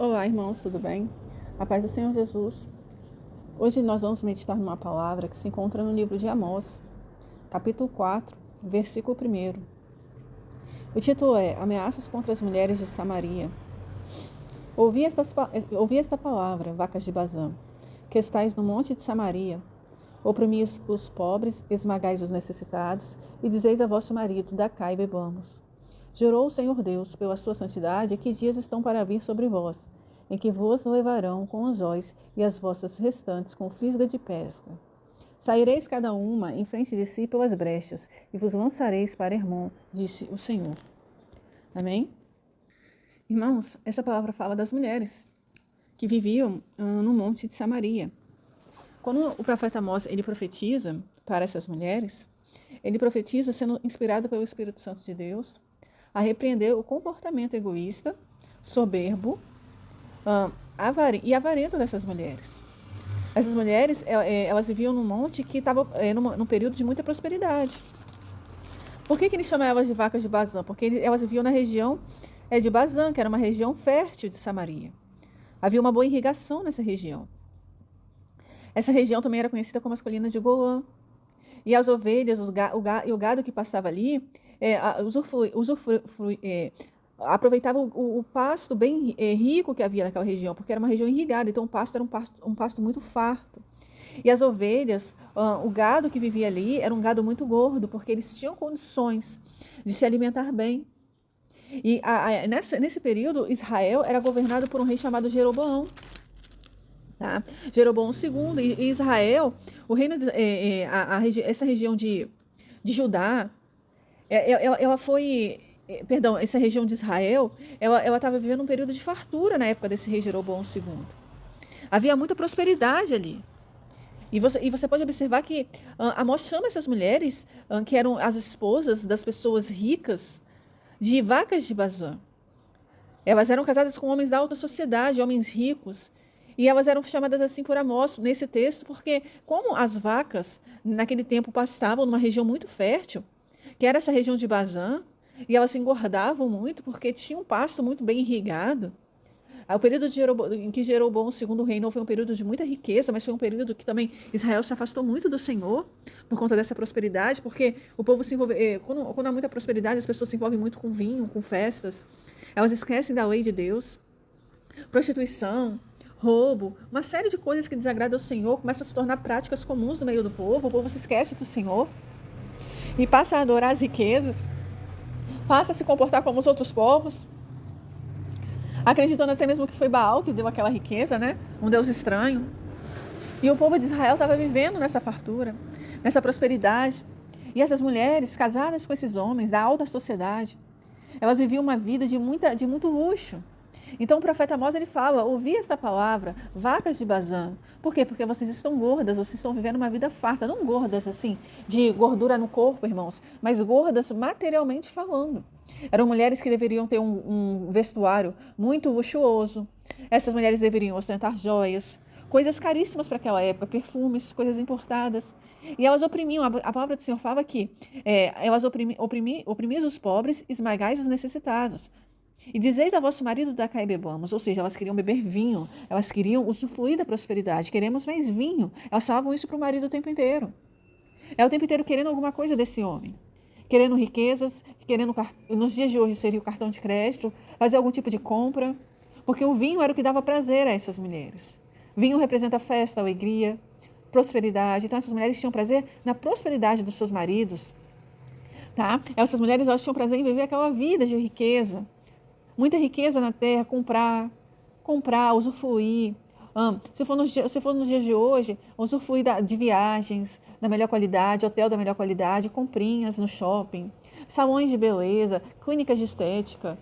Olá, irmãos, tudo bem? A paz do Senhor Jesus. Hoje nós vamos meditar numa palavra que se encontra no livro de Amós, capítulo 4, versículo 1. O título é Ameaças contra as mulheres de Samaria. Ouvi esta palavra, vacas de Bazã, que estáis no monte de Samaria. Oprimis os pobres, esmagais os necessitados, e dizeis a vosso marido, dá cá e bebamos. Jurou o Senhor Deus, pela sua santidade, que dias estão para vir sobre vós, em que vos levarão com anzóis e as vossas restantes com fisga de pesca. Saireis cada uma em frente de si pelas brechas, e vos lançareis para Hermon, disse o Senhor. Amém? Irmãos, essa palavra fala das mulheres que viviam no monte de Samaria. Quando o profeta Amós ele profetiza para essas mulheres, ele profetiza sendo inspirado pelo Espírito Santo de Deus a repreender o comportamento egoísta, soberbo e avarento dessas mulheres. Essas mulheres, elas viviam num monte que estava num período de muita prosperidade. Por que ele chama elas de vacas de Bazã? Porque elas viviam na região de Bazã, que era uma região fértil de Samaria. Havia uma boa irrigação nessa região. Essa região também era conhecida como as colinas de Golã. E as ovelhas e o gado que passava ali aproveitava o pasto bem rico que havia naquela região, porque era uma região irrigada, então o pasto era um pasto muito farto. E as ovelhas, o gado que vivia ali, era um gado muito gordo, porque eles tinham condições de se alimentar bem. E nesse período, Israel era governado por um rei chamado Jeroboão. Tá? Jeroboão II, e Israel, o reino essa região de Judá, essa região de Israel, ela estava vivendo um período de fartura na época desse rei Jeroboão II. Havia muita prosperidade ali. E você pode observar que Amós chama essas mulheres, que eram as esposas das pessoas ricas, de vacas de Bazã. Elas eram casadas com homens da alta sociedade, homens ricos. E elas eram chamadas assim por Amós nesse texto, porque como as vacas naquele tempo pastavam numa região muito fértil, que era essa região de Bazã, e elas se engordavam muito porque tinha um pasto muito bem irrigado. O período em que Jeroboão II reinou foi um período de muita riqueza, mas foi um período que também Israel se afastou muito do Senhor por conta dessa prosperidade, porque o povo se envolve, quando há muita prosperidade, as pessoas se envolvem muito com vinho, com festas, elas esquecem da lei de Deus, prostituição, roubo, uma série de coisas que desagradam ao Senhor, começam a se tornar práticas comuns no meio do povo, o povo se esquece do Senhor e passa a adorar as riquezas, passa a se comportar como os outros povos, acreditando até mesmo que foi Baal que deu aquela riqueza, né? Um Deus estranho. E o povo de Israel estava vivendo nessa fartura, nessa prosperidade. E essas mulheres, casadas com esses homens da alta sociedade, elas viviam uma vida de muito luxo. Então o profeta Amós ele fala, ouvi esta palavra, vacas de Bazã. Por quê? Porque vocês estão gordas, vocês estão vivendo uma vida farta. Não gordas assim, de gordura no corpo, irmãos, mas gordas materialmente falando. Eram mulheres que deveriam ter um vestuário muito luxuoso. Essas mulheres deveriam ostentar joias, coisas caríssimas para aquela época, perfumes, coisas importadas. E elas oprimiam, a palavra do Senhor fala que elas oprimis os pobres, esmagais os necessitados. E dizeis a vosso marido, dá cá e bebamos. Ou seja, elas queriam beber vinho, elas queriam usufruir da prosperidade, queremos mais vinho. Elas falavam isso para o marido o tempo inteiro. O tempo inteiro querendo alguma coisa desse homem. Querendo riquezas, nos dias de hoje seria o cartão de crédito, fazer algum tipo de compra. Porque o vinho era o que dava prazer a essas mulheres. Vinho representa festa, alegria, prosperidade. Então essas mulheres tinham prazer na prosperidade dos seus maridos. Tá? Essas mulheres elas tinham prazer em viver aquela vida de riqueza. Muita riqueza na terra, comprar, usufruir. Se for nos dias de hoje, usufruir de viagens da melhor qualidade, hotel da melhor qualidade, comprinhas no shopping, salões de beleza, clínicas de estética,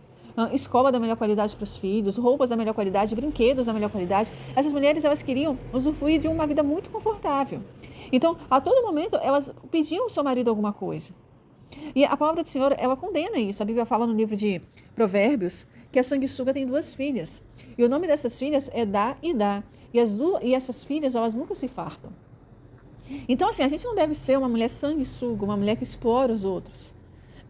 escola da melhor qualidade para os filhos, roupas da melhor qualidade, brinquedos da melhor qualidade. Essas mulheres elas queriam usufruir de uma vida muito confortável. Então, a todo momento, elas pediam ao seu marido alguma coisa. E a palavra do Senhor, ela condena isso. A Bíblia fala no livro de Provérbios que a sanguessuga tem 2 filhas. E o nome dessas filhas é Dá e Dá. E essas filhas, elas nunca se fartam. Então, assim, a gente não deve ser uma mulher sanguessuga, uma mulher que explora os outros.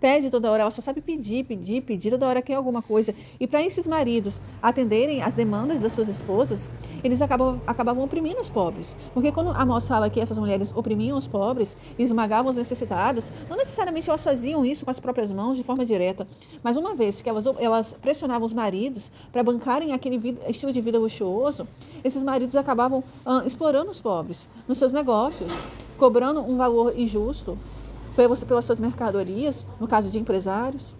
pede toda hora, ela só sabe pedir, pedir, pedir, toda hora quer alguma coisa. E para esses maridos atenderem às demandas das suas esposas, eles acabavam oprimindo os pobres. Porque quando Amós fala que essas mulheres oprimiam os pobres e esmagavam os necessitados, não necessariamente elas faziam isso com as próprias mãos de forma direta, mas uma vez que elas pressionavam os maridos para bancarem aquele estilo de vida luxuoso, esses maridos acabavam explorando os pobres nos seus negócios, cobrando um valor injusto pelas suas mercadorias, no caso de empresários,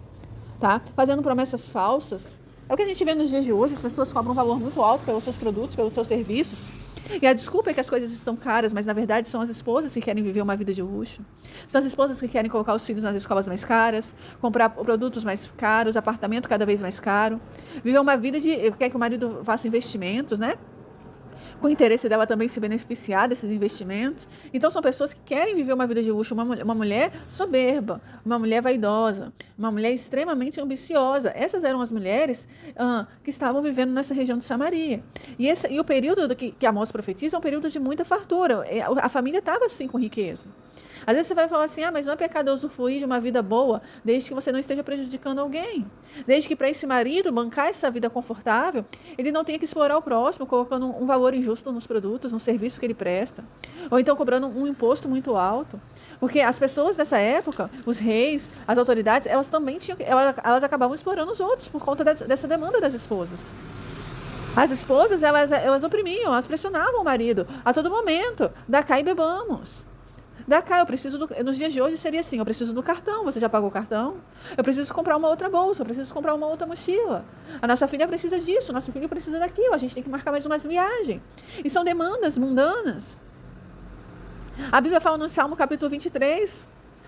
tá? Fazendo promessas falsas. É o que a gente vê nos dias de hoje, as pessoas cobram um valor muito alto pelos seus produtos, pelos seus serviços. E a desculpa é que as coisas estão caras, mas na verdade são as esposas que querem viver uma vida de luxo. São as esposas que querem colocar os filhos nas escolas mais caras, comprar produtos mais caros, apartamento cada vez mais caro. Viver uma vida quer que o marido faça investimentos, né? Com o interesse dela também se beneficiar desses investimentos. Então são pessoas que querem viver uma vida de luxo, uma mulher soberba, uma mulher vaidosa, uma mulher extremamente ambiciosa. Essas eram as mulheres que estavam vivendo nessa região de Samaria. E o período que Amós profetiza é um período de muita fartura. A família estava assim com riqueza. Às vezes você vai falar assim, mas não é pecado usufruir de uma vida boa, desde que você não esteja prejudicando alguém. Desde que para esse marido bancar essa vida confortável, ele não tenha que explorar o próximo, colocando um valor injusto nos produtos, no serviço que ele presta. Ou então cobrando um imposto muito alto. Porque as pessoas dessa época, os reis, as autoridades, elas também elas acabavam explorando os outros por conta dessa demanda das esposas. As esposas, elas oprimiam, elas pressionavam o marido a todo momento. Dá cá e bebamos. Dá cá, eu preciso nos dias de hoje seria assim, eu preciso do cartão, você já pagou o cartão? Eu preciso comprar uma outra bolsa, eu preciso comprar uma outra mochila. A nossa filha precisa disso, nosso filho precisa daquilo, a gente tem que marcar mais umas viagens. E são demandas mundanas. A Bíblia fala no Salmo capítulo 23,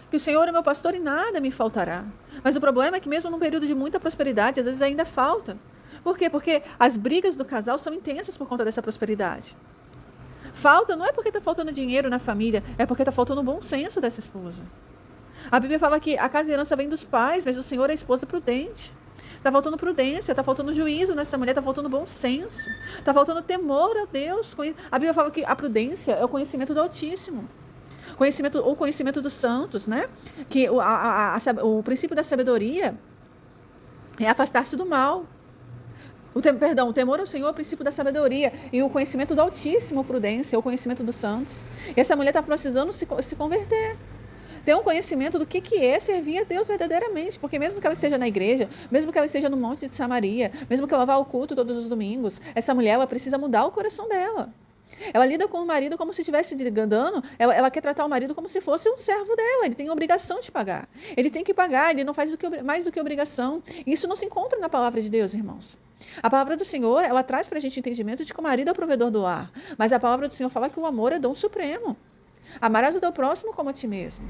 que o Senhor é meu pastor e nada me faltará. Mas o problema é que mesmo num período de muita prosperidade, às vezes ainda falta. Por quê? Porque as brigas do casal são intensas por conta dessa prosperidade. Falta não é porque está faltando dinheiro na família, é porque está faltando o bom senso dessa esposa. A Bíblia fala que a casa e a herança vem dos pais, mas o Senhor é a esposa prudente. Está faltando prudência, está faltando juízo nessa mulher, está faltando bom senso, está faltando temor a Deus. A Bíblia fala que a prudência é o conhecimento do Altíssimo. O conhecimento dos santos, né? Que o princípio da sabedoria é afastar-se do mal. O temor ao Senhor é o princípio da sabedoria e o conhecimento do Altíssimo, prudência, é o conhecimento dos santos. E essa mulher está precisando se converter. Ter um conhecimento do que é servir a Deus verdadeiramente, porque mesmo que ela esteja na igreja, mesmo que ela esteja no Monte de Samaria, mesmo que ela vá ao culto todos os domingos, essa mulher ela precisa mudar o coração dela. Ela lida com o marido como se estivesse dando, ela quer tratar o marido como se fosse um servo dela, ele tem obrigação de pagar. Ele tem que pagar, ele não faz mais do que obrigação. E isso não se encontra na palavra de Deus, irmãos. A palavra do Senhor, ela traz para a gente o entendimento de que o marido é o provedor do lar, mas a palavra do Senhor fala que o amor é dom supremo. Amarás o teu próximo como a ti mesmo.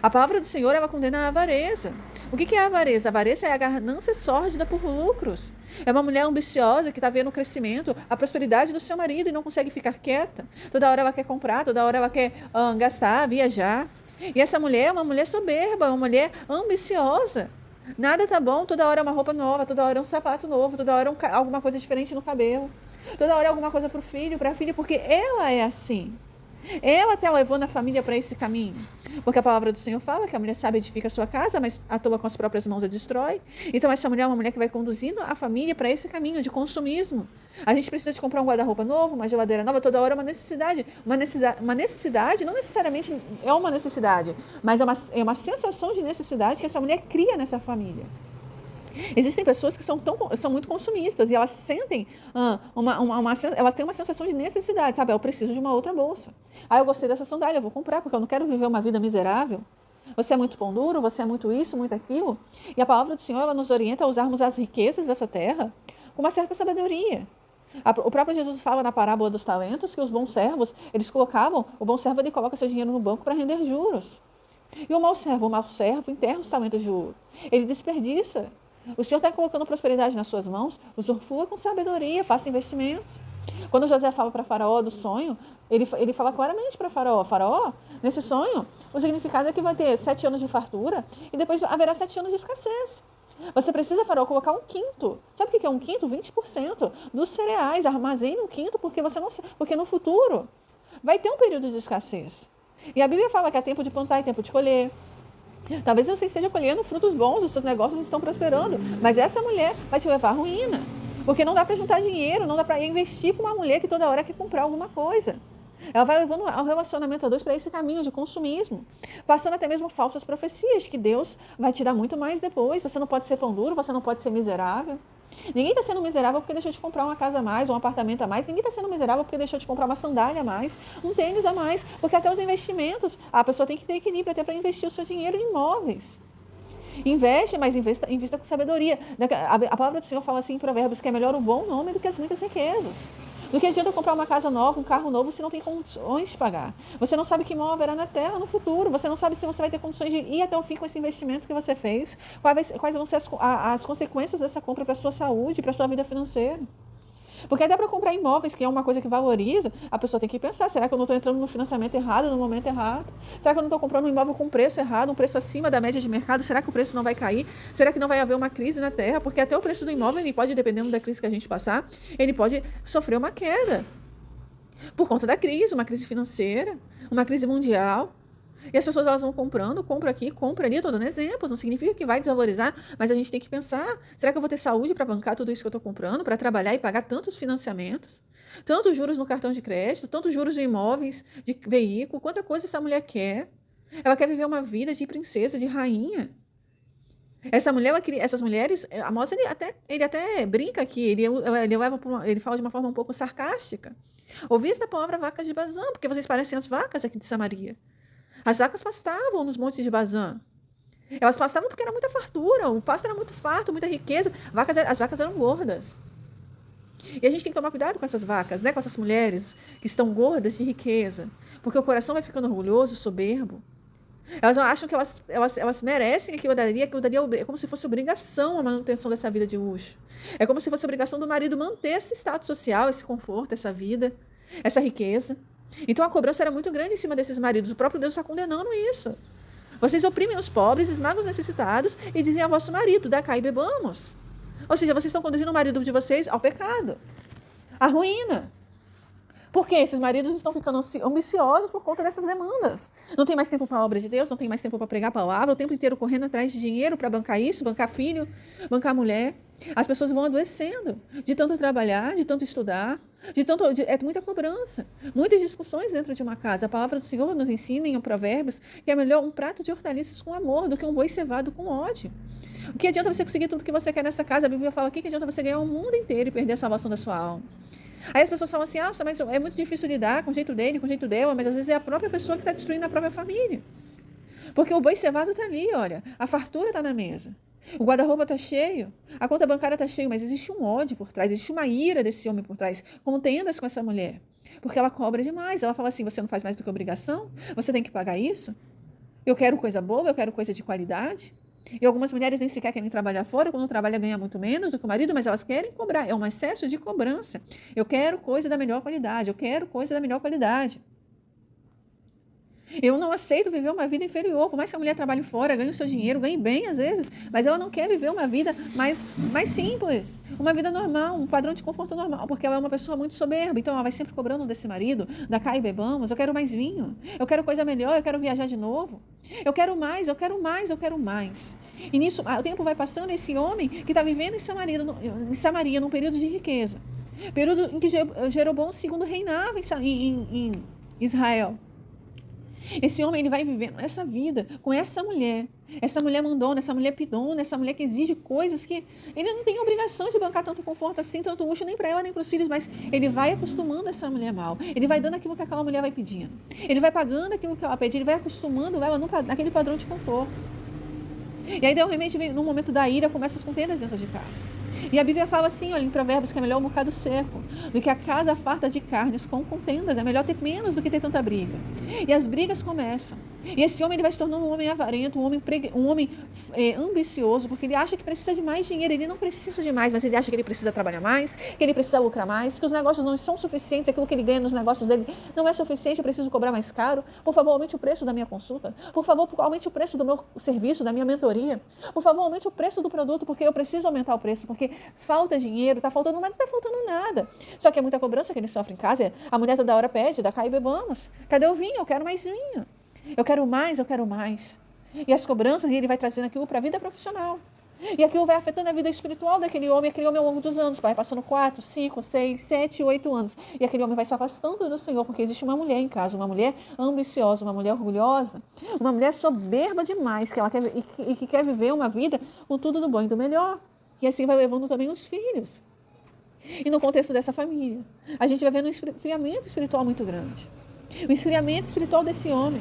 A palavra do Senhor, ela condena a avareza. O que é a avareza? A avareza é a ganância sórdida por lucros. É uma mulher ambiciosa que está vendo o crescimento, a prosperidade do seu marido e não consegue ficar quieta. Toda hora ela quer comprar, toda hora ela quer gastar, viajar. E essa mulher é uma mulher soberba, uma mulher ambiciosa. Nada tá bom, toda hora é uma roupa nova, toda hora é um sapato novo, toda hora é alguma coisa diferente no cabelo. Toda hora é alguma coisa para o filho, para a filha, porque ela é assim. Ela até levou na família para esse caminho. Porque a palavra do Senhor fala que a mulher sábia edifica a sua casa, mas à toa com as próprias mãos a destrói. Então essa mulher é uma mulher que vai conduzindo a família para esse caminho de consumismo. A gente precisa de comprar um guarda-roupa novo, uma geladeira nova, toda hora é uma necessidade. Uma necessidade, não necessariamente é uma necessidade, mas é uma sensação de necessidade que essa mulher cria nessa família. Existem pessoas que são muito consumistas e elas sentem elas têm uma sensação de necessidade, sabe? Eu preciso de uma outra bolsa. Eu gostei dessa sandália, eu vou comprar porque eu não quero viver uma vida miserável. Você é muito pão duro, você é muito isso, muito aquilo. E a palavra do Senhor, ela nos orienta a usarmos as riquezas dessa terra com uma certa sabedoria. O próprio Jesus fala na parábola dos talentos que os bons servos, o bom servo ele coloca seu dinheiro no banco para render juros. E o mau servo enterra os talentos de ouro. Ele desperdiça. O Senhor está colocando prosperidade nas suas mãos, usufrua com sabedoria, faça investimentos. Quando José fala para Faraó do sonho, ele fala claramente para Faraó, nesse sonho, o significado é que vai ter 7 anos de fartura e depois haverá 7 anos de escassez. Você precisa, Faraó, colocar 1/5. Sabe o que é 1/5? 20% dos cereais. Armazene 1/5 porque no futuro vai ter um período de escassez. E a Bíblia fala que há tempo de plantar e tempo de colher. Talvez você esteja colhendo frutos bons, os seus negócios estão prosperando, mas essa mulher vai te levar à ruína. Porque não dá para juntar dinheiro, não dá para investir com uma mulher que toda hora quer comprar alguma coisa. Ela vai levando o relacionamento a dois para esse caminho de consumismo, passando até mesmo falsas profecias, que Deus vai te dar muito mais depois. Você não pode ser pão duro, você não pode ser miserável. Ninguém está sendo miserável porque deixou de comprar uma casa a mais, um apartamento a mais. Ninguém está sendo miserável porque deixou de comprar uma sandália a mais, um tênis a mais. Porque até os investimentos, a pessoa tem que ter equilíbrio até para investir o seu dinheiro em imóveis. Investe, mas invista com sabedoria. A palavra do Senhor fala assim em Provérbios, que é melhor o bom nome do que as muitas riquezas. Do que adianta comprar uma casa nova, um carro novo, se não tem condições de pagar. Você não sabe que mal haverá na terra no futuro. Você não sabe se você vai ter condições de ir até o fim com esse investimento que você fez. Quais vão ser as consequências dessa compra para a sua saúde, para a sua vida financeira. Porque até para comprar imóveis, que é uma coisa que valoriza, a pessoa tem que pensar, será que eu não estou entrando no financiamento errado, no momento errado? Será que eu não estou comprando um imóvel com preço errado, um preço acima da média de mercado? Será que o preço não vai cair? Será que não vai haver uma crise na terra? Porque até o preço do imóvel, ele pode, dependendo da crise que a gente passar, ele pode sofrer uma queda. Por conta da crise, uma crise financeira, uma crise mundial. E as pessoas elas vão comprando, compra aqui, compra ali, eu estou dando exemplos, não significa que vai desvalorizar, mas a gente tem que pensar, será que eu vou ter saúde para bancar tudo isso que eu estou comprando, para trabalhar e pagar tantos financiamentos, tantos juros no cartão de crédito, tantos juros de imóveis, de veículo, quanta coisa essa mulher quer? Ela quer viver uma vida de princesa, de rainha. Essas mulheres, a moça, ele até brinca aqui, ele fala de uma forma um pouco sarcástica. Ouvi essa palavra vacas de Bazã, porque vocês parecem as vacas aqui de Samaria. As vacas pastavam nos montes de Bazã. Elas pastavam porque era muita fartura, o pasto era muito farto, muita riqueza. As vacas eram gordas. E a gente tem que tomar cuidado com essas vacas, né? Com essas mulheres que estão gordas de riqueza. Porque o coração vai ficando orgulhoso, soberbo. Elas acham que elas merecem aquilo daria é como se fosse obrigação a manutenção dessa vida de luxo. É como se fosse obrigação do marido manter esse status social, esse conforto, essa vida, essa riqueza. Então a cobrança era muito grande em cima desses maridos. O próprio Deus está condenando isso. Vocês oprimem os pobres, esmagam os necessitados e dizem ao vosso marido, dá cá e bebamos. Ou seja, vocês estão conduzindo o marido de vocês ao pecado, à ruína. Porque esses maridos estão ficando ambiciosos por conta dessas demandas. Não tem mais tempo para a obra de Deus, não tem mais tempo para pregar a palavra, o tempo inteiro correndo atrás de dinheiro para bancar isso, bancar filho, bancar mulher. As pessoas vão adoecendo de tanto trabalhar, de tanto estudar, é muita cobrança, muitas discussões dentro de uma casa. A palavra do Senhor nos ensina em Provérbios que é melhor um prato de hortaliças com amor do que um boi cevado com ódio. O que adianta você conseguir tudo que você quer nessa casa? A Bíblia fala aqui que adianta você ganhar o mundo inteiro e perder a salvação da sua alma. Aí as pessoas falam assim, mas é muito difícil lidar com o jeito dele, com o jeito dela, mas às vezes é a própria pessoa que está destruindo a própria família. Porque o boi cevado está ali, olha, a fartura está na mesa. O guarda-roupa está cheio, a conta bancária está cheia, mas existe um ódio por trás, existe uma ira desse homem por trás, contendas com essa mulher. Porque ela cobra demais, ela fala assim, você não faz mais do que obrigação? Você tem que pagar isso? Eu quero coisa boa, eu quero coisa de qualidade. E algumas mulheres nem sequer querem trabalhar fora, quando trabalha ganha muito menos do que o marido, mas elas querem cobrar, é um excesso de cobrança. Eu quero coisa da melhor qualidade, eu quero coisa da melhor qualidade. Eu não aceito viver uma vida inferior, por mais que a mulher trabalhe fora, ganhe o seu dinheiro, ganhe bem às vezes, mas ela não quer viver uma vida mais simples, uma vida normal, um padrão de conforto normal, porque ela é uma pessoa muito soberba, então ela vai sempre cobrando desse marido, da cá e bebamos, eu quero mais vinho, eu quero coisa melhor, eu quero viajar de novo, eu quero mais, eu quero mais, eu quero mais. E nisso, o tempo vai passando, esse homem que está vivendo em Samaria, num período de riqueza, período em que Jeroboão II reinava em Israel. Esse homem ele vai vivendo essa vida com essa mulher mandona, essa mulher pidona, essa mulher que exige coisas que ele não tem obrigação de bancar tanto conforto assim, tanto luxo, nem para ela, nem para os filhos, mas ele vai acostumando essa mulher mal, ele vai dando aquilo que aquela mulher vai pedindo, ele vai pagando aquilo que ela pede, ele vai acostumando ela naquele padrão de conforto. E aí, de repente, no momento da ira, começa as contendas dentro de casa. E a Bíblia fala assim, olha, em Provérbios, que é melhor um bocado seco do que a casa farta de carnes com contendas. É melhor ter menos do que ter tanta briga. E as brigas começam. E esse homem ele vai se tornando um homem avarento, um homem ambicioso, porque ele acha que precisa de mais dinheiro. Ele não precisa de mais, mas ele acha que ele precisa trabalhar mais, que ele precisa lucrar mais, que os negócios não são suficientes, aquilo que ele ganha nos negócios dele não é suficiente, eu preciso cobrar mais caro. Por favor, aumente o preço da minha consulta. Por favor, aumente o preço do meu serviço, da minha mentoria. Por favor, aumente o preço do produto, porque eu preciso aumentar o preço, porque falta dinheiro, está faltando, mas não está faltando nada. Só que é muita cobrança que ele sofre em casa. A mulher toda hora pede, dá cá e bebamos. Cadê o vinho? Eu quero mais vinho. Eu quero mais, eu quero mais. E as cobranças, e ele vai trazendo aquilo para a vida profissional. E aquilo vai afetando a vida espiritual daquele homem ao longo dos anos. Vai passando 4, 5, 6, 7, 8 anos. E aquele homem vai se afastando do Senhor, porque existe uma mulher em casa, uma mulher ambiciosa, uma mulher orgulhosa, uma mulher soberba demais, que ela quer, e que quer viver uma vida com tudo do bom e do melhor. E assim vai levando também os filhos. E no contexto dessa família, a gente vai vendo um esfriamento espiritual muito grande. O esfriamento espiritual desse homem.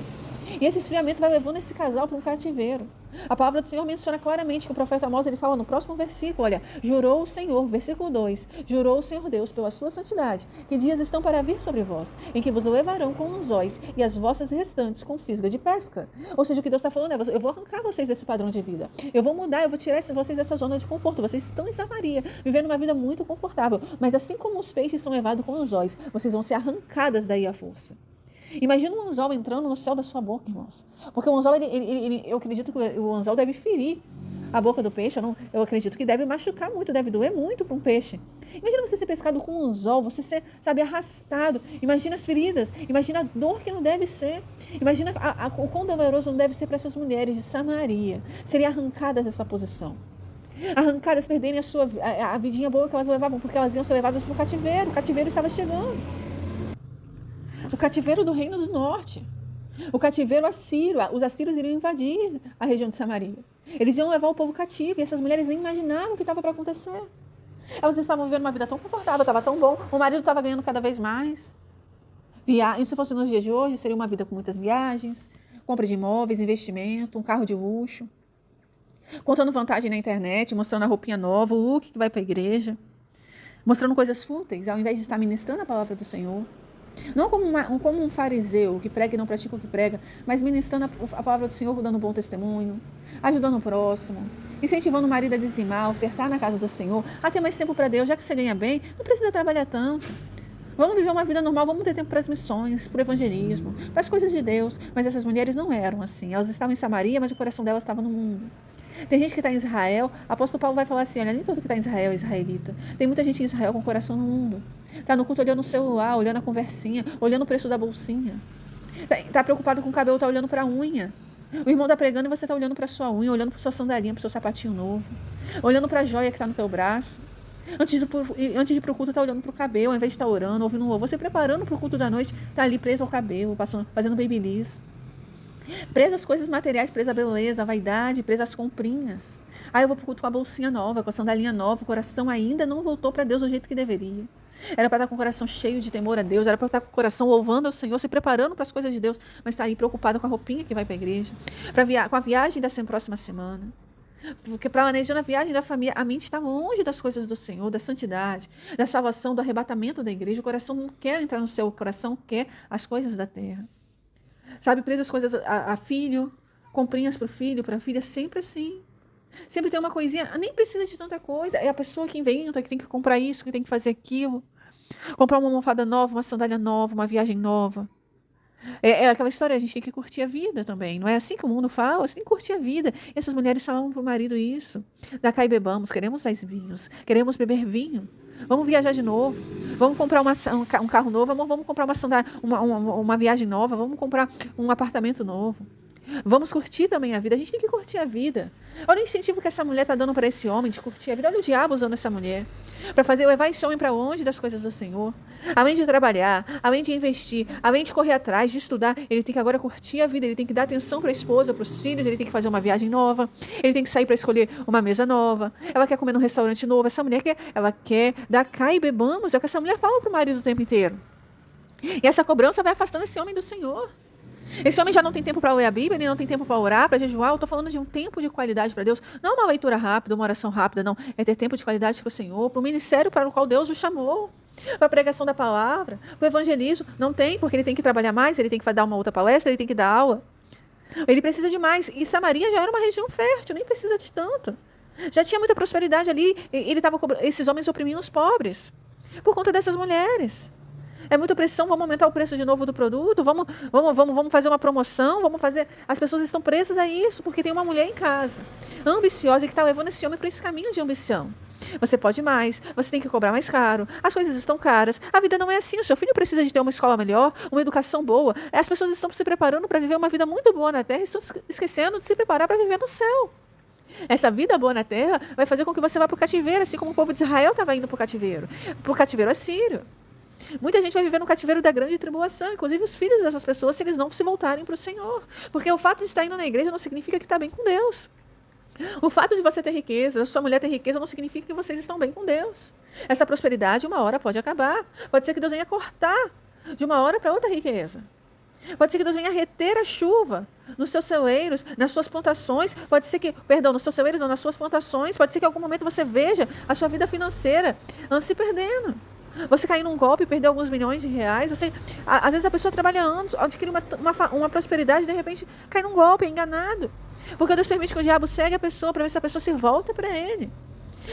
E esse esfriamento vai levando esse casal para um cativeiro. A palavra do Senhor menciona claramente que o profeta Amós, ele fala no próximo versículo, olha, jurou o Senhor, versículo 2, jurou o Senhor Deus pela sua santidade, que dias estão para vir sobre vós, em que vos levarão com anzóis e as vossas restantes com fisga de pesca. Ou seja, o que Deus está falando é, eu vou arrancar vocês desse padrão de vida, eu vou mudar, eu vou tirar vocês dessa zona de conforto, vocês estão em Samaria, vivendo uma vida muito confortável, mas assim como os peixes são levados com anzóis, vocês vão ser arrancadas daí à força. Imagina um anzol entrando no céu da sua boca, irmãos. Porque o anzol, eu acredito que o anzol deve ferir a boca do peixe. Eu acredito que deve machucar muito, deve doer muito para um peixe. Imagina você ser pescado com um anzol, você ser, sabe, arrastado. Imagina as feridas, imagina a dor que não deve ser. Imagina o quão doloroso não deve ser para essas mulheres de Samaria serem arrancadas dessa posição. Arrancadas, perderem a vidinha boa que elas levavam, porque elas iam ser levadas para o cativeiro. O cativeiro estava chegando. O cativeiro do reino do norte. O cativeiro assírio. Os assírios iriam invadir a região de Samaria. Eles iam levar o povo cativo e essas mulheres nem imaginavam o que estava para acontecer. Elas estavam vivendo uma vida tão confortável, estava tão bom. O marido estava ganhando cada vez mais. E se fosse nos dias de hoje, seria uma vida com muitas viagens, compra de imóveis, investimento, um carro de luxo, contando vantagem na internet, mostrando a roupinha nova, o look que vai para a igreja, mostrando coisas fúteis, ao invés de estar ministrando a palavra do Senhor. Não como um fariseu que prega e não pratica o que prega, mas ministrando a palavra do Senhor, dando um bom testemunho, ajudando o próximo, incentivando o marido a dizimar, ofertar na casa do Senhor, a ter mais tempo para Deus, já que você ganha bem, não precisa trabalhar tanto. Vamos viver uma vida normal, vamos ter tempo para as missões, para o evangelismo, para as coisas de Deus. Mas essas mulheres não eram assim. Elas estavam em Samaria, mas o coração delas estava no mundo. Tem gente que está em Israel, o apóstolo Paulo vai falar assim, olha, nem todo que está em Israel é israelita. Tem muita gente em Israel com o coração no mundo. Está no culto olhando o celular, olhando a conversinha, olhando o preço da bolsinha. Está preocupado com o cabelo, está olhando para a unha. O irmão está pregando e você está olhando para a sua unha, olhando para a sua sandalinha, para o seu sapatinho novo. Olhando para a joia que está no teu braço. Antes de ir para o culto, está olhando para o cabelo, ao invés de estar orando, ouvindo um louvor. Você preparando para o culto da noite, está ali preso ao cabelo, fazendo babyliss. Presa às coisas materiais, presa à beleza, à vaidade, presa às comprinhas. Aí eu vou pro culto com a bolsinha nova, com a sandalinha nova, o coração ainda não voltou para Deus do jeito que deveria. Era para estar com o coração cheio de temor a Deus, era para estar com o coração louvando ao Senhor, se preparando para as coisas de Deus, mas está aí preocupado com a roupinha que vai para a igreja, com a viagem da próxima semana. Porque planejando a viagem da família, a mente está longe das coisas do Senhor, da santidade, da salvação, do arrebatamento da igreja. O coração não quer entrar no céu, o coração quer as coisas da terra. Sabe, presas coisas a filho, comprinhas para o filho, para a filha, sempre assim. Sempre tem uma coisinha, nem precisa de tanta coisa. É a pessoa que inventa, que tem que comprar isso, que tem que fazer aquilo. Comprar uma almofada nova, uma sandália nova, uma viagem nova. É aquela história, a gente tem que curtir a vida também. Não é assim que o mundo fala, você tem que curtir a vida. E essas mulheres falam para o marido isso. Da cá e bebamos, queremos 10 vinhos, queremos beber vinho. Vamos viajar de novo, vamos comprar um carro novo, vamos comprar uma sandália, uma viagem nova, vamos comprar um apartamento novo. Vamos curtir também a vida, a gente tem que curtir a vida. Olha o incentivo que essa mulher está dando para esse homem de curtir a vida. Olha o diabo usando essa mulher para levar esse homem para longe das coisas do Senhor. Além de trabalhar, além de investir, além de correr atrás, de estudar, ele tem que agora curtir a vida, ele tem que dar atenção para a esposa, para os filhos, ele tem que fazer uma viagem nova, ele tem que sair para escolher uma mesa nova, ela quer comer num restaurante novo, essa mulher quer dar cá e bebamos, é o que essa mulher fala para o marido o tempo inteiro. E essa cobrança vai afastando esse homem do Senhor. Esse homem já não tem tempo para ler a Bíblia, ele não tem tempo para orar, para jejuar. Eu estou falando de um tempo de qualidade para Deus. Não uma leitura rápida, uma oração rápida, não. É ter tempo de qualidade para o Senhor, para o ministério para o qual Deus o chamou. Para a pregação da palavra, para o evangelismo. Não tem, porque ele tem que trabalhar mais, ele tem que dar uma outra palestra, ele tem que dar aula. Ele precisa de mais. E Samaria já era uma região fértil, nem precisa de tanto. Já tinha muita prosperidade ali. Esses homens oprimiam os pobres por conta dessas mulheres. É muita pressão, vamos aumentar o preço de novo do produto, vamos fazer uma promoção, As pessoas estão presas a isso, porque tem uma mulher em casa, ambiciosa, que está levando esse homem para esse caminho de ambição. Você pode mais, você tem que cobrar mais caro, as coisas estão caras, a vida não é assim, o seu filho precisa de ter uma escola melhor, uma educação boa, as pessoas estão se preparando para viver uma vida muito boa na Terra e estão esquecendo de se preparar para viver no céu. Essa vida boa na Terra vai fazer com que você vá para o cativeiro, assim como o povo de Israel estava indo para o cativeiro assírio. Muita gente vai viver no cativeiro da grande tribulação, inclusive os filhos dessas pessoas, se eles não se voltarem para o Senhor. Porque o fato de estar indo na igreja não significa que está bem com Deus. O fato de você ter riqueza, da sua mulher ter riqueza, não significa que vocês estão bem com Deus. Essa prosperidade, uma hora, pode acabar. Pode ser que Deus venha cortar de uma hora para outra riqueza. Pode ser que Deus venha reter a chuva nos seus celeiros, nas suas plantações. Pode ser que, perdão, nos seus celeiros não, nas suas plantações. Pode ser que em algum momento você veja a sua vida financeira se perdendo. Você cair num golpe e perder alguns milhões de reais. Às vezes a pessoa trabalha anos, adquire uma prosperidade e de repente cai num golpe, é enganado. Porque Deus permite que o diabo segue a pessoa para ver se a pessoa se volta para ele.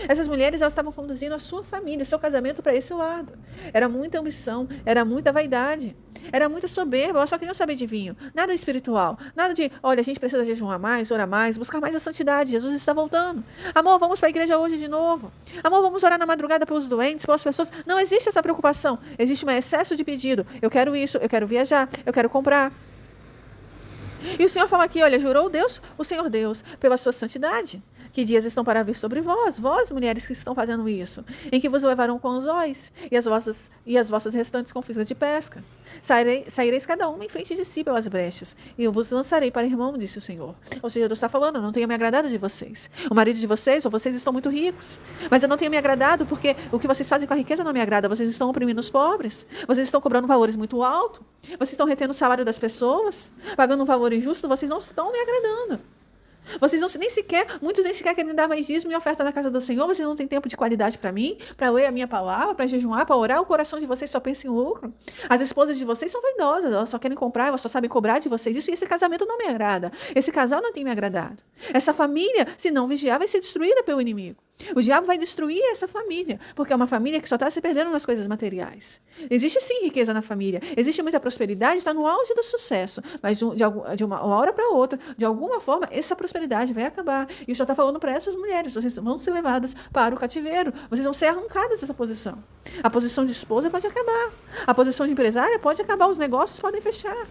Essas mulheres, elas estavam conduzindo a sua família, o seu casamento para esse lado. Era muita ambição, era muita vaidade, era muita soberba, elas só queriam saber de vinho. Nada espiritual, nada de, olha, a gente precisa jejuar mais, orar mais, buscar mais a santidade, Jesus está voltando. Amor, vamos para a igreja hoje de novo. Amor, vamos orar na madrugada pelos doentes, pelas pessoas. Não existe essa preocupação, existe um excesso de pedido. Eu quero isso, eu quero viajar, eu quero comprar. E o Senhor fala aqui, olha, jurou Deus, o Senhor Deus, pela sua santidade, que dias estão para vir sobre vós, mulheres que estão fazendo isso, em que vos levarão com anzóis, e as vossas restantes com fisgas de pesca. Saireis cada uma em frente de si pelas brechas, e eu vos lançarei para irmão, disse o Senhor. Ou seja, Deus está falando, eu não tenho me agradado de vocês. O marido de vocês, ou vocês estão muito ricos, mas eu não tenho me agradado, porque o que vocês fazem com a riqueza não me agrada. Vocês estão oprimindo os pobres, vocês estão cobrando valores muito altos, vocês estão retendo o salário das pessoas, pagando um valor injusto, vocês não estão me agradando. Vocês muitos nem sequer querem dar mais dízimo e oferta na casa do Senhor. Vocês não têm tempo de qualidade para mim, para ler a minha palavra, para jejuar, para orar. O coração de vocês só pensa em lucro. As esposas de vocês são vaidosas, elas só querem comprar, elas só sabem cobrar de vocês. Isso, e esse casamento não me agrada. Esse casal não tem me agradado. Essa família, se não vigiar, vai ser destruída pelo inimigo. O diabo vai destruir essa família, porque é uma família que só está se perdendo nas coisas materiais. Existe sim riqueza na família, existe muita prosperidade, está no auge do sucesso, mas de uma hora para outra, de alguma forma, essa prosperidade vai acabar. E o Senhor está falando para essas mulheres, vocês vão ser levadas para o cativeiro, vocês vão ser arrancadas dessa posição. A posição de esposa pode acabar, a posição de empresária pode acabar, os negócios podem fechar,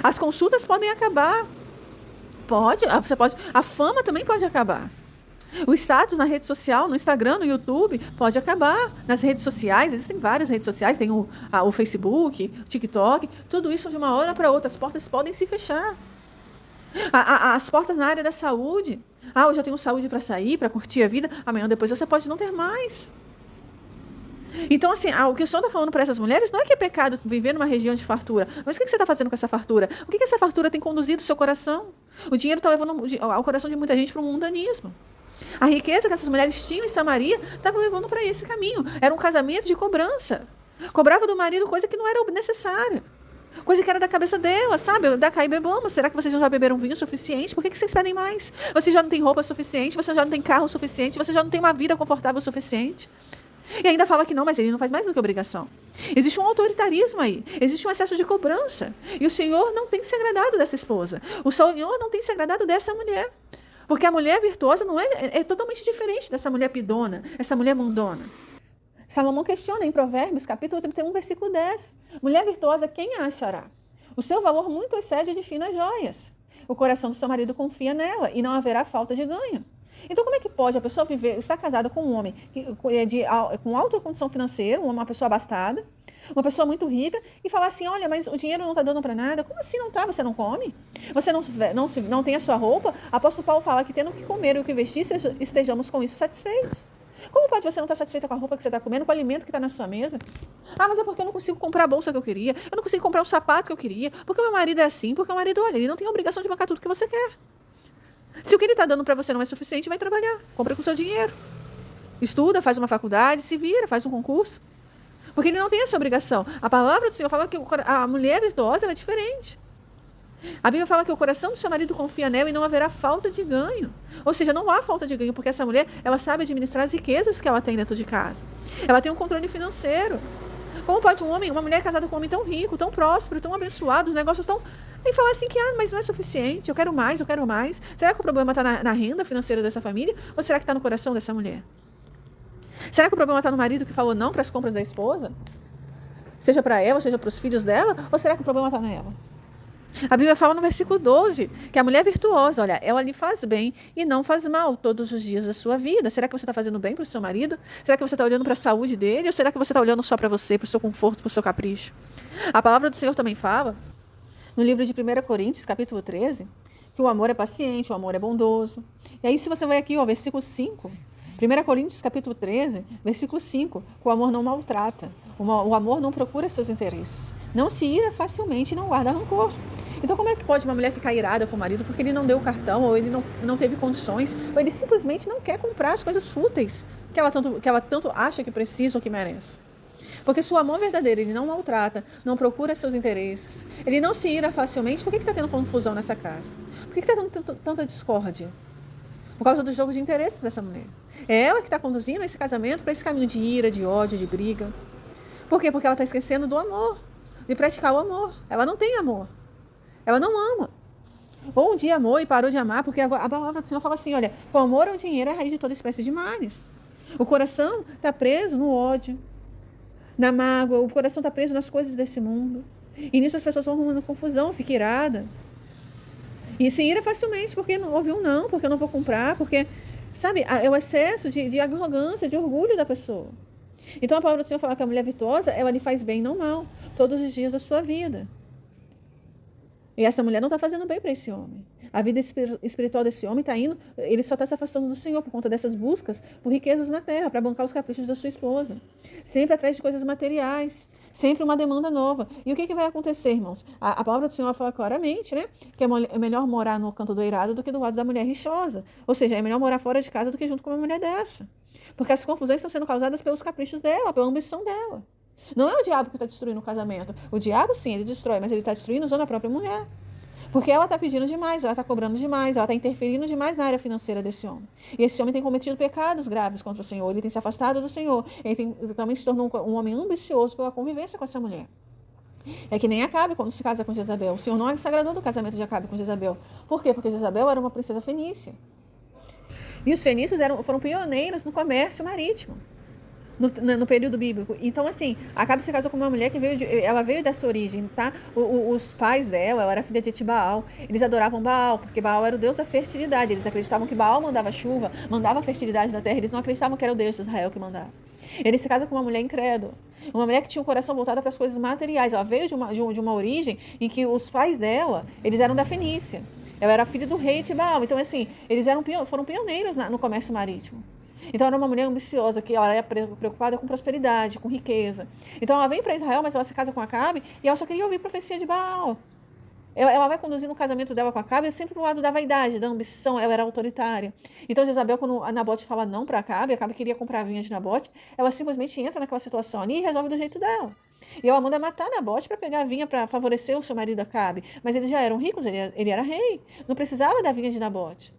as consultas podem acabar, a fama também pode acabar. O status na rede social, no Instagram, no YouTube, pode acabar. Nas redes sociais, existem várias redes sociais, tem o Facebook, o TikTok, tudo isso de uma hora para outra, as portas podem se fechar. As portas na área da saúde. Hoje eu tenho saúde para sair, para curtir a vida, amanhã depois você pode não ter mais. Então, assim, o que o Senhor está falando para essas mulheres não é que é pecado viver numa região de fartura, mas o que você está fazendo com essa fartura? O que essa fartura tem conduzido o seu coração? O dinheiro está levando o coração de muita gente para o mundanismo. A riqueza que essas mulheres tinham em Samaria estava levando para esse caminho. Era um casamento de cobrança. Cobrava do marido coisa que não era necessária. Coisa que era da cabeça dela, sabe? Da cá e bebamos. Será que vocês já beberam vinho suficiente? Por que vocês pedem mais? Você já não tem roupa suficiente, você já não tem carro suficiente, você já não tem uma vida confortável o suficiente. E ainda fala que não, mas ele não faz mais do que obrigação. Existe um autoritarismo aí. Existe um excesso de cobrança. E o Senhor não tem se agradado dessa esposa. O Senhor não tem se agradado dessa mulher. Porque a mulher virtuosa não é totalmente diferente dessa mulher pidona, essa mulher mundona. Salomão questiona em Provérbios, capítulo 31, versículo 10. Mulher virtuosa, quem a achará? O seu valor muito excede de finas joias. O coração do seu marido confia nela e não haverá falta de ganho. Então, como é que pode a pessoa estar casada com um homem com alta condição financeira, uma pessoa abastada, uma pessoa muito rica, e falar assim, olha, mas o dinheiro não está dando para nada? Como assim não está? Você não come? Você não tem a sua roupa? Apóstolo Paulo fala que tendo o que comer e o que vestir, estejamos com isso satisfeitos. Como pode você não estar satisfeita com a roupa que você está comendo, com o alimento que está na sua mesa? Mas é porque eu não consigo comprar a bolsa que eu queria, eu não consigo comprar o sapato que eu queria, porque o meu marido é assim, porque o marido, olha, ele não tem a obrigação de bancar tudo que você quer. Se o que ele está dando para você não é suficiente, vai trabalhar, compra com seu dinheiro. Estuda, faz uma faculdade, se vira, faz um concurso. Porque ele não tem essa obrigação. A palavra do Senhor fala que a mulher virtuosa é diferente. A Bíblia fala que o coração do seu marido confia nela e não haverá falta de ganho. Ou seja, não há falta de ganho, porque essa mulher, ela sabe administrar as riquezas que ela tem dentro de casa. Ela tem um controle financeiro. Como pode uma mulher casada com um homem tão rico, tão próspero, tão abençoado, os negócios tão... E falar assim que, mas não é suficiente, eu quero mais, eu quero mais. Será que o problema está na renda financeira dessa família? Ou será que está no coração dessa mulher? Será que o problema está no marido que falou não para as compras da esposa? Seja para ela, seja para os filhos dela? Ou será que o problema está nela? A Bíblia fala no versículo 12 que a mulher virtuosa, olha, ela lhe faz bem e não faz mal todos os dias da sua vida. Será que você está fazendo bem para o seu marido? Será que você está olhando para a saúde dele? Ou será que você está olhando só para você, para o seu conforto, para o seu capricho? A palavra do Senhor também fala, no livro de 1 Coríntios, capítulo 13, que o amor é paciente, o amor é bondoso. E aí, se você vai aqui, ó, versículo 5, 1 Coríntios, capítulo 13, versículo 5, que o amor não maltrata, o amor não procura seus interesses, não se ira facilmente e não guarda rancor. Então, como é que pode uma mulher ficar irada com o marido porque ele não deu o cartão, ou ele não teve condições, ou ele simplesmente não quer comprar as coisas fúteis que ela tanto acha que precisa ou que merece? Porque se o amor verdadeiro, ele não maltrata, não procura seus interesses, ele não se ira facilmente, por que está tendo confusão nessa casa? Por que está tendo tanta discórdia? Por causa do jogo de interesses dessa mulher. É ela que está conduzindo esse casamento para esse caminho de ira, de ódio, de briga. Por quê? Porque ela está esquecendo do amor, de praticar o amor. Ela não tem amor. Ela não ama. Ou um dia amou e parou de amar, porque a palavra do Senhor fala assim, olha, o amor ao dinheiro é a raiz de toda espécie de males. O coração está preso no ódio, na mágoa, o coração está preso nas coisas desse mundo. E nisso as pessoas vão arrumando confusão, fica irada. E se ira facilmente, porque não houve um não, porque eu não vou comprar, porque, sabe, é o excesso de arrogância, de orgulho da pessoa. Então a palavra do Senhor fala que a mulher virtuosa, ela lhe faz bem, não mal, todos os dias da sua vida. E essa mulher não está fazendo bem para esse homem. A vida espiritual desse homem está indo, ele só está se afastando do Senhor por conta dessas buscas por riquezas na terra, para bancar os caprichos da sua esposa. Sempre atrás de coisas materiais, sempre uma demanda nova. E o que vai acontecer, irmãos? A palavra do Senhor fala claramente, né? Que é melhor morar no canto do eirado do que do lado da mulher rixosa. Ou seja, é melhor morar fora de casa do que junto com uma mulher dessa. Porque as confusões estão sendo causadas pelos caprichos dela, pela ambição dela. Não é o diabo que está destruindo o casamento. O diabo, sim, ele destrói, mas ele está destruindo usando a própria mulher. Porque ela está pedindo demais, ela está cobrando demais, ela está interferindo demais na área financeira desse homem. E esse homem tem cometido pecados graves contra o Senhor, ele tem se afastado do Senhor, ele também se tornou um homem ambicioso pela convivência com essa mulher. É que nem Acabe quando se casa com Jezabel. O Senhor não se agradou do casamento de Acabe com Jezabel. Por quê? Porque Jezabel era uma princesa fenícia. E os fenícios foram pioneiros no comércio marítimo. No período bíblico. Então, assim, Acabe se casou com uma mulher que ela veio dessa origem, tá? Os pais dela, ela era filha de Etibaal, eles adoravam Baal, porque Baal era o deus da fertilidade, eles acreditavam que Baal mandava chuva, mandava fertilidade na terra, eles não acreditavam que era o Deus de Israel que mandava. Ele se casa com uma mulher incrédula, uma mulher que tinha um coração voltado para as coisas materiais, ela veio de uma origem em que os pais dela, eles eram da Fenícia, ela era filha do rei Etibaal, então, assim, eles foram pioneiros no comércio marítimo. Então, era uma mulher ambiciosa, que ela era preocupada com prosperidade, com riqueza. Então, ela vem para Israel, mas ela se casa com Acabe, e ela só queria ouvir profecia de Baal. Ela vai conduzindo o casamento dela com Acabe sempre pro lado da vaidade, da ambição, ela era autoritária. Então, Jezabel, quando a Nabote fala não para Acabe queria comprar a vinha de Nabote, ela simplesmente entra naquela situação ali e resolve do jeito dela. E ela manda matar Nabote para pegar a vinha para favorecer o seu marido Acabe. Mas eles já eram ricos, ele era rei, não precisava da vinha de Nabote.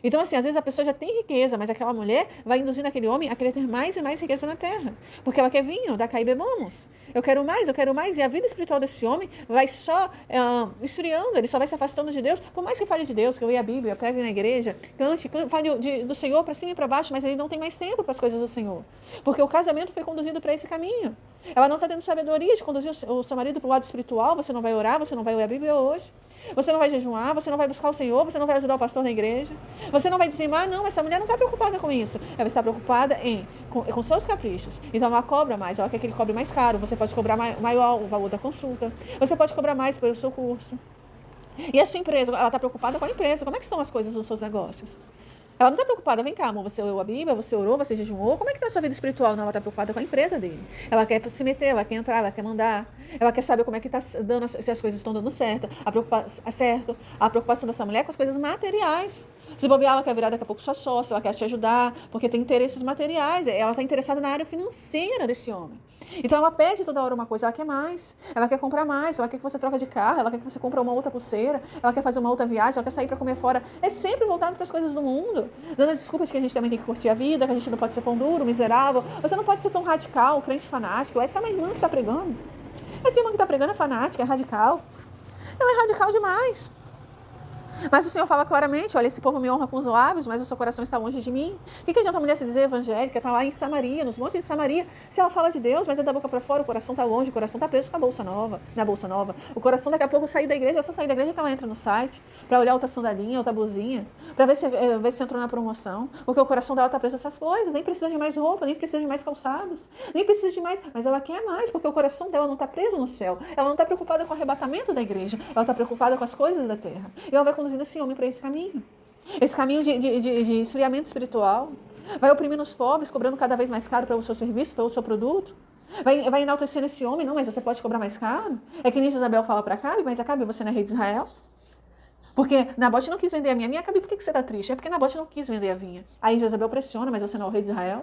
Então, assim, às vezes a pessoa já tem riqueza, mas aquela mulher vai induzindo aquele homem a querer ter mais e mais riqueza na terra. Porque ela quer vinho, dá cá e bebamos. Eu quero mais. E a vida espiritual desse homem vai só esfriando, ele só vai se afastando de Deus. Por mais que fale de Deus, que eu leia a Bíblia, pregue na igreja, cante, fale do Senhor para cima e para baixo, mas ele não tem mais tempo para as coisas do Senhor. Porque o casamento foi conduzido para esse caminho. Ela não está tendo sabedoria de conduzir o seu marido para o lado espiritual, você não vai orar, você não vai ler a Bíblia hoje. Você não vai jejuar, você não vai buscar o Senhor, você não vai ajudar o pastor na igreja. Você não vai dizer, não, essa mulher não está preocupada com isso. Ela está preocupada com seus caprichos. Então ela cobra mais, ela quer que ele cobre mais caro. Você pode cobrar maior o valor da consulta. Você pode cobrar mais pelo seu curso. E a sua empresa, ela está preocupada com a empresa. Como é que estão as coisas nos seus negócios? Ela não está preocupada, vem cá, amor, você leu a Bíblia, você orou, você jejuou, como é que está a sua vida espiritual? Não, ela está preocupada com a empresa dele. Ela quer se meter, ela quer entrar, ela quer mandar, ela quer saber como é que está dando, se as coisas estão dando certo. A preocupação dessa mulher é com as coisas materiais. Se bobear, ela quer virar daqui a pouco sua sócia, ela quer te ajudar, porque tem interesses materiais, ela está interessada na área financeira desse homem. Então ela pede toda hora uma coisa, ela quer mais, ela quer comprar mais, ela quer que você troque de carro, ela quer que você compre uma outra pulseira, ela quer fazer uma outra viagem, ela quer sair para comer fora. É sempre voltado para as coisas do mundo, dando desculpas de que a gente também tem que curtir a vida, que a gente não pode ser pão duro, miserável. Você não pode ser tão radical, crente fanático. Essa é uma irmã que está pregando. Essa irmã que está pregando é fanática, é radical. Ela é radical demais. Mas o Senhor fala claramente, olha, esse povo me honra com os lábios, mas o seu coração está longe de mim. O que adianta a mulher se dizer evangélica, está lá em Samaria, nos montes de Samaria, se ela fala de Deus, mas é da boca para fora, o coração está longe, o coração está preso com a bolsa nova, na bolsa nova. O coração daqui a pouco sair da igreja, é só sair da igreja que ela entra no site, para olhar outra sandalinha, outra blusinha, para ver se entrou na promoção, porque o coração dela está preso a essas coisas, nem precisa de mais roupa, nem precisa de mais calçados, nem precisa de mais, mas ela quer mais, porque o coração dela não está preso no céu, ela não está preocupada com o arrebatamento da igreja, ela está preocupada com as coisas da terra, e ela vai conduzindo esse homem para esse caminho de esfriamento espiritual, vai oprimindo os pobres, cobrando cada vez mais caro pelo seu serviço, pelo seu produto, vai enaltecendo esse homem, não, mas você pode cobrar mais caro, é que nem Jezabel fala para Acabe, mas Acabe, você não é rei de Israel? Porque Nabote não quis vender a minha Acabe, por que você está triste? É porque Nabote não quis vender a vinha. Aí Jezabel pressiona, mas você não é o rei de Israel?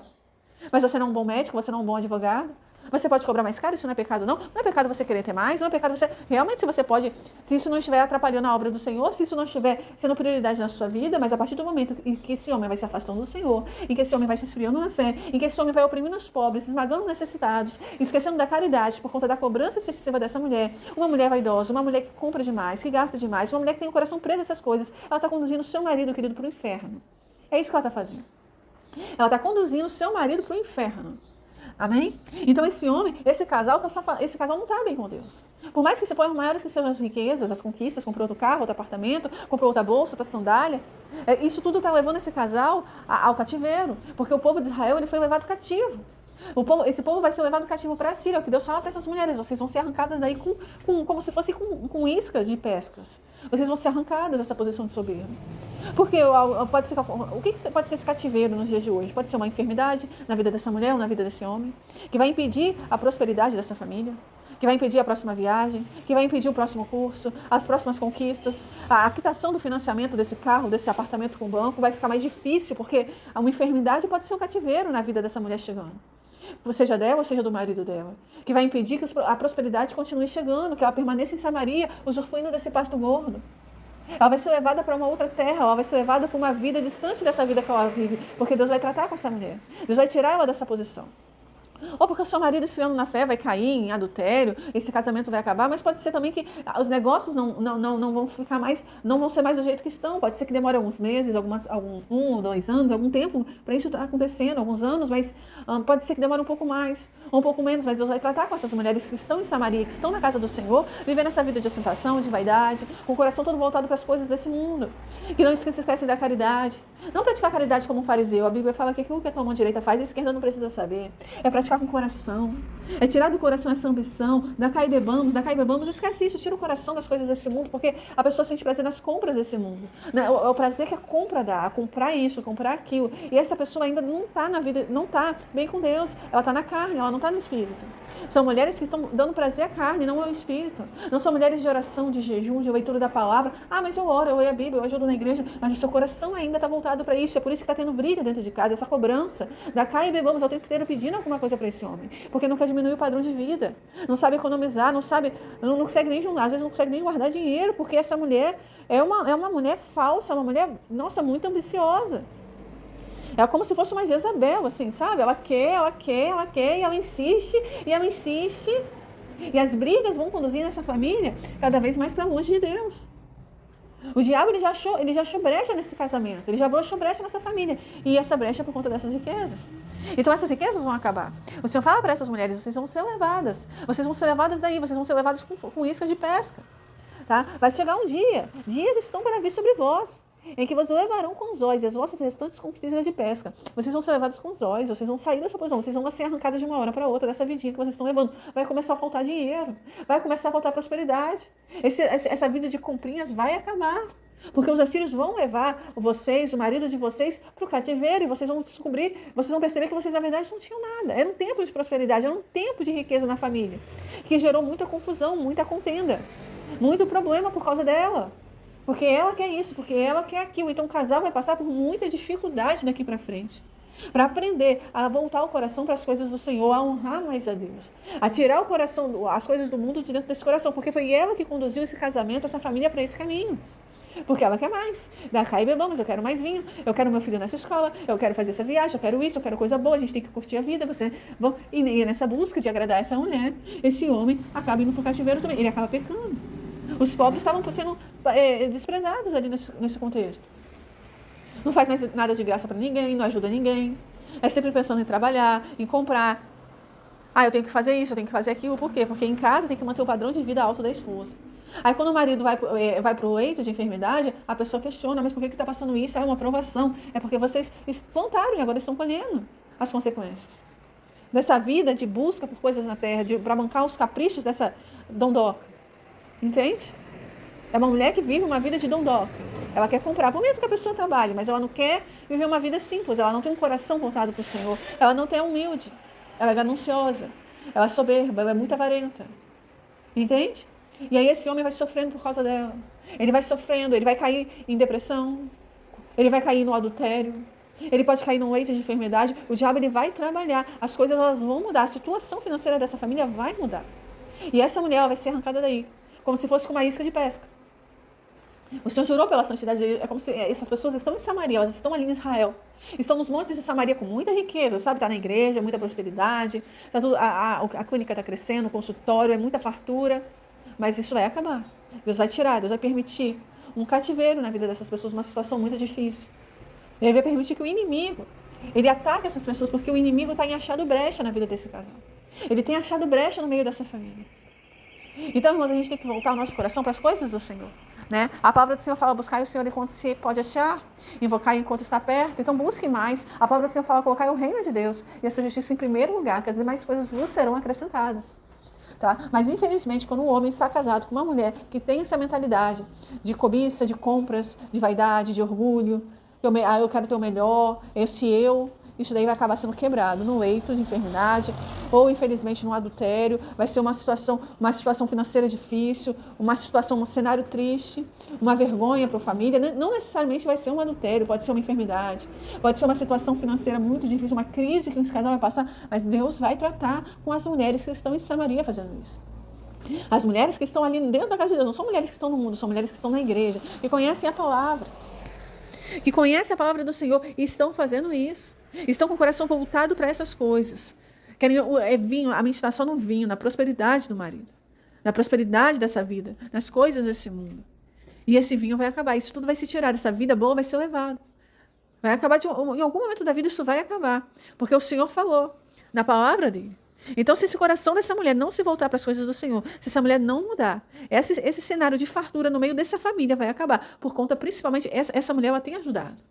Mas você não é um bom médico, você não é um bom advogado? Você pode cobrar mais caro? Isso não é pecado, não? Não é pecado você querer ter mais? Não é pecado você... Realmente, se você pode... Se isso não estiver atrapalhando a obra do Senhor, se isso não estiver sendo prioridade na sua vida, mas a partir do momento em que esse homem vai se afastando do Senhor, em que esse homem vai se esfriando na fé, em que esse homem vai oprimindo os pobres, esmagando os necessitados, esquecendo da caridade por conta da cobrança excessiva dessa mulher, uma mulher vaidosa, uma mulher que compra demais, que gasta demais, uma mulher que tem o coração preso a essas coisas, ela está conduzindo o seu marido, querido, para o inferno. É isso que ela está fazendo. Ela está conduzindo o seu marido para o inferno. Amém? Então esse homem, esse casal não está bem com Deus. Por mais que se ponham maiores que sejam as riquezas, as conquistas, comprou outro carro, outro apartamento, comprou outra bolsa, outra sandália, isso tudo está levando esse casal ao cativeiro, porque o povo de Israel ele foi levado cativo. Esse povo vai ser levado cativo para a Síria, é o que Deus fala para essas mulheres, vocês vão ser arrancadas daí como se fosse com iscas de pescas. Vocês vão ser arrancadas dessa posição de soberbo. Porque o que pode ser esse cativeiro nos dias de hoje? Pode ser uma enfermidade na vida dessa mulher ou na vida desse homem, que vai impedir a prosperidade dessa família, que vai impedir a próxima viagem, que vai impedir o próximo curso, as próximas conquistas, a quitação do financiamento desse carro, desse apartamento com o banco, vai ficar mais difícil, porque uma enfermidade pode ser um cativeiro na vida dessa mulher chegando. Seja dela ou seja do marido dela, que vai impedir que a prosperidade continue chegando, que ela permaneça em Samaria, usufruindo desse pasto gordo. Ela vai ser levada para uma outra terra, ela vai ser levada para uma vida distante dessa vida que ela vive, porque Deus vai tratar com essa mulher, Deus vai tirar ela dessa posição. Ou porque o seu marido esfriando na fé vai cair em adultério, esse casamento vai acabar, mas pode ser também que os negócios não vão ficar mais, não vão ser mais do jeito que estão. Pode ser que demore alguns meses, 1 ou 2 anos, algum tempo para isso estar acontecendo, alguns anos, mas pode ser que demore um pouco mais, ou um pouco menos, mas Deus vai tratar com essas mulheres que estão em Samaria, que estão na casa do Senhor, vivendo essa vida de ostentação, de vaidade, com o coração todo voltado para as coisas desse mundo, que não se esquecem da caridade. Não praticar caridade como um fariseu. A Bíblia fala que aquilo que a tua mão direita faz, a esquerda não precisa saber. É praticar com o coração. É tirar do coração essa ambição. Da cá e bebamos. Esquece isso. Tira o coração das coisas desse mundo, porque a pessoa sente prazer nas compras desse mundo. O prazer que a compra dá. A comprar isso, comprar aquilo. E essa pessoa ainda não está na vida, não está bem com Deus. Ela está na carne, ela não está no espírito. São mulheres que estão dando prazer à carne, não ao espírito. Não são mulheres de oração, de jejum, de leitura da palavra. Ah, mas eu oro, eu leio a Bíblia, eu ajudo na igreja. Mas o seu coração ainda está voltado para isso. É por isso que está tendo briga dentro de casa, essa cobrança. Da cá e bebamos ao tempo inteiro pedindo alguma coisa para esse homem. Porque não quer diminuir o padrão de vida. Não sabe economizar, não consegue nem juntar, às vezes não consegue nem guardar dinheiro, porque essa mulher é uma mulher falsa, uma mulher, nossa, muito ambiciosa. É como se fosse uma Jezabel, assim, sabe? Ela quer, e ela insiste, e as brigas vão conduzindo essa família cada vez mais para longe de Deus. O diabo ele já achou brecha nesse casamento, ele já achou brecha nessa família, e essa brecha é por conta dessas riquezas. Então essas riquezas vão acabar. O Senhor fala para essas mulheres, vocês vão ser levadas daí, vocês vão ser levadas com isca de pesca. Tá? Vai chegar um dia, dias estão para vir sobre vós, em que vos levarão com os olhos, e as vossas restantes com iscas de pesca. Vocês vão ser levados com os olhos, vocês vão sair dessa posição, vocês vão ser arrancados de uma hora para outra dessa vidinha que vocês estão levando. Vai começar a faltar dinheiro, vai começar a faltar prosperidade. Essa vida de comprinhas vai acabar. Porque os assírios vão levar vocês, o marido de vocês, para o cativeiro, e vocês vão descobrir, vocês vão perceber que vocês, na verdade, não tinham nada. Era um tempo de prosperidade, era um tempo de riqueza na família, que gerou muita confusão, muita contenda, muito problema por causa dela. Porque ela quer isso, porque ela quer aquilo. Então o casal vai passar por muita dificuldade daqui para frente. Para aprender a voltar o coração para as coisas do Senhor, a honrar mais a Deus. A tirar o coração, as coisas do mundo de dentro desse coração. Porque foi ela que conduziu esse casamento, essa família para esse caminho. Porque ela quer mais. Da cá e bebamos, eu quero mais vinho, eu quero meu filho nessa escola, eu quero fazer essa viagem, eu quero isso, eu quero coisa boa, a gente tem que curtir a vida. E nessa busca de agradar essa mulher, esse homem acaba indo para o cativeiro também. Ele acaba pecando. Os pobres estavam sendo desprezados ali nesse contexto. Não faz mais nada de graça para ninguém, não ajuda ninguém. É sempre pensando em trabalhar, em comprar. Eu tenho que fazer isso, eu tenho que fazer aquilo. Por quê? Porque em casa tem que manter o padrão de vida alto da esposa. Aí quando o marido vai para o leito de enfermidade, a pessoa questiona, mas por que está passando isso? É uma provação. É porque vocês plantaram e agora estão colhendo as consequências. Dessa vida de busca por coisas na terra, para bancar os caprichos dessa dondoca. Entende? É uma mulher que vive uma vida de dondoca. Ela quer comprar, por mesmo que a pessoa trabalhe, mas ela não quer viver uma vida simples. Ela não tem um coração voltado para o Senhor. Ela não é humilde. Ela é gananciosa. Ela é soberba. Ela é muito avarenta. Entende? E aí esse homem vai sofrendo por causa dela. Ele vai sofrendo, ele vai cair em depressão. Ele vai cair no adultério. Ele pode cair num leito de enfermidade. O diabo ele vai trabalhar. As coisas elas vão mudar. A situação financeira dessa família vai mudar. E essa mulher ela vai ser arrancada daí. Como se fosse com uma isca de pesca. O Senhor jurou pela santidade. É como se essas pessoas estão em Samaria. Elas estão ali em Israel. Estão nos montes de Samaria com muita riqueza. Sabe? Está na igreja, muita prosperidade. Tá tudo, a clínica está crescendo, o consultório, é muita fartura. Mas isso vai acabar. Deus vai tirar, Deus vai permitir um cativeiro na vida dessas pessoas, uma situação muito difícil. Ele vai permitir que o inimigo, ele ataque essas pessoas, porque o inimigo está em achado brecha na vida desse casal. Ele tem achado brecha no meio dessa família. Então, irmãos, a gente tem que voltar o nosso coração para as coisas do Senhor. Né? A palavra do Senhor fala, buscar o Senhor enquanto se pode achar, invocar enquanto está perto. Então, busque mais. A palavra do Senhor fala, colocar o reino de Deus e a sua justiça em primeiro lugar, que as demais coisas vos serão acrescentadas. Tá? Mas, infelizmente, quando um homem está casado com uma mulher que tem essa mentalidade de cobiça, de compras, de vaidade, de orgulho, eu quero ter o melhor, isso daí vai acabar sendo quebrado no leito de enfermidade ou, infelizmente, no adultério. Vai ser uma situação financeira difícil, um cenário triste, uma vergonha para a família. Não necessariamente vai ser um adultério, pode ser uma enfermidade, pode ser uma situação financeira muito difícil, uma crise que esse casal vai passar, mas Deus vai tratar com as mulheres que estão em Samaria fazendo isso. As mulheres que estão ali dentro da casa de Deus, não são mulheres que estão no mundo, são mulheres que estão na igreja, que conhecem a palavra. Que conhecem a palavra do Senhor e estão fazendo isso. Estão com o coração voltado para essas coisas. Querem vinho, a mente está só no vinho, na prosperidade do marido. Na prosperidade dessa vida, nas coisas desse mundo. E esse vinho vai acabar, isso tudo vai se tirar, essa vida boa vai ser levada. Vai acabar, em algum momento da vida isso vai acabar. Porque o Senhor falou na palavra dele. Então, se esse coração dessa mulher não se voltar para as coisas do Senhor, se essa mulher não mudar, esse cenário de fartura no meio dessa família vai acabar. Por conta, principalmente, essa mulher ela tem ajudado.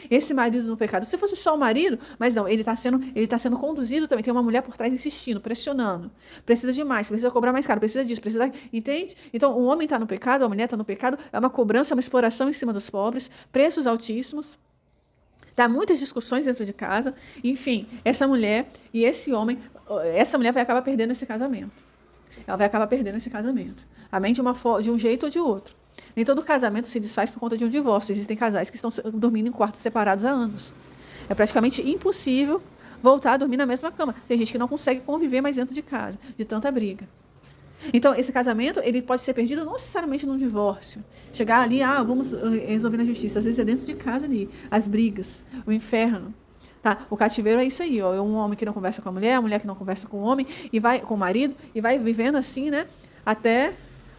Esse marido no pecado. Se fosse só o marido, mas não, ele está sendo conduzido também. Tem uma mulher por trás insistindo, pressionando. Precisa de mais, precisa cobrar mais caro, precisa disso, precisa... Entende? Então, o homem está no pecado, a mulher está no pecado, é uma cobrança, é uma exploração em cima dos pobres, preços altíssimos. Dá muitas discussões dentro de casa. Enfim, essa mulher e esse homem, essa mulher vai acabar perdendo esse casamento. Ela vai acabar perdendo esse casamento. Amém? De um jeito ou de outro. Nem todo casamento se desfaz por conta de um divórcio. Existem casais que estão dormindo em quartos separados há anos. É praticamente impossível voltar a dormir na mesma cama. Tem gente que não consegue conviver mais dentro de casa, de tanta briga. Então, esse casamento, ele pode ser perdido não necessariamente num divórcio. Chegar ali, vamos resolver na justiça. Às vezes é dentro de casa ali, as brigas, o inferno. Tá? O cativeiro é isso aí, ó. É um homem que não conversa com a mulher que não conversa com o homem, com o marido, e vai vivendo assim, né? Até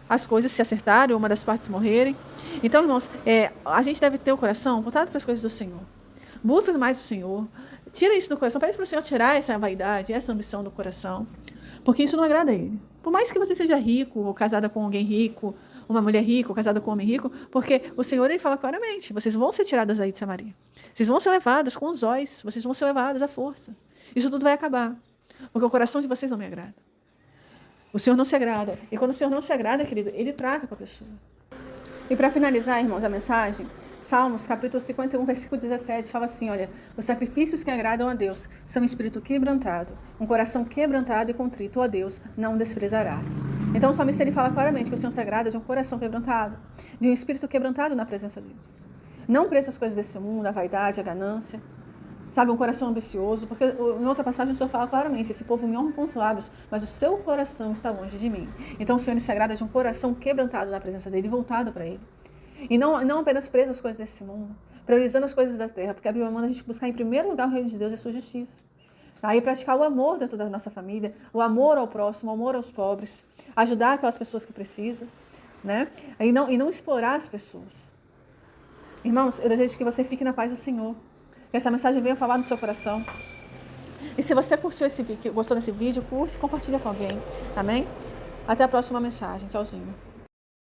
as coisas se acertarem, uma das partes morrerem. Então, irmãos, a gente deve ter o coração voltado para as coisas do Senhor. Busca mais do Senhor. Tira isso do coração. Pede para o Senhor tirar essa vaidade, essa ambição do coração. Porque isso não agrada a Ele. Por mais que você seja rico, ou casada com alguém rico, uma mulher rica, ou casada com um homem rico, porque o Senhor, Ele fala claramente, vocês vão ser tiradas aí de Samaria. Vocês vão ser levadas com os olhos, vocês vão ser levadas à força. Isso tudo vai acabar. Porque o coração de vocês não me agrada. O Senhor não se agrada. E quando o Senhor não se agrada, querido, Ele trata com a pessoa. E para finalizar, irmãos, a mensagem, Salmos, capítulo 51, versículo 17, fala assim, olha, os sacrifícios que agradam a Deus são um espírito quebrantado, um coração quebrantado e contrito, ó Deus, não desprezarás. Então o salmista ele fala claramente que o Senhor se agrada de um coração quebrantado, de um espírito quebrantado na presença dele. Não por essas coisas desse mundo, a vaidade, a ganância, sabe, um coração ambicioso, porque em outra passagem o Senhor fala claramente, esse povo me honra com os lábios, mas o seu coração está longe de mim. Então o Senhor ele se agrada de um coração quebrantado na presença dele, voltado para ele. E não apenas preso às coisas desse mundo, priorizando as coisas da terra, porque a Bíblia manda a gente buscar em primeiro lugar o reino de Deus e a sua justiça. Aí praticar o amor dentro da nossa família, o amor ao próximo, o amor aos pobres, ajudar aquelas pessoas que precisam, né? E não explorar as pessoas. Irmãos, eu desejo que você fique na paz do Senhor. Que essa mensagem venha falar no seu coração. E se você curtiu esse vídeo, gostou desse vídeo, curte e compartilha com alguém. Amém? Até a próxima mensagem. Tchauzinho.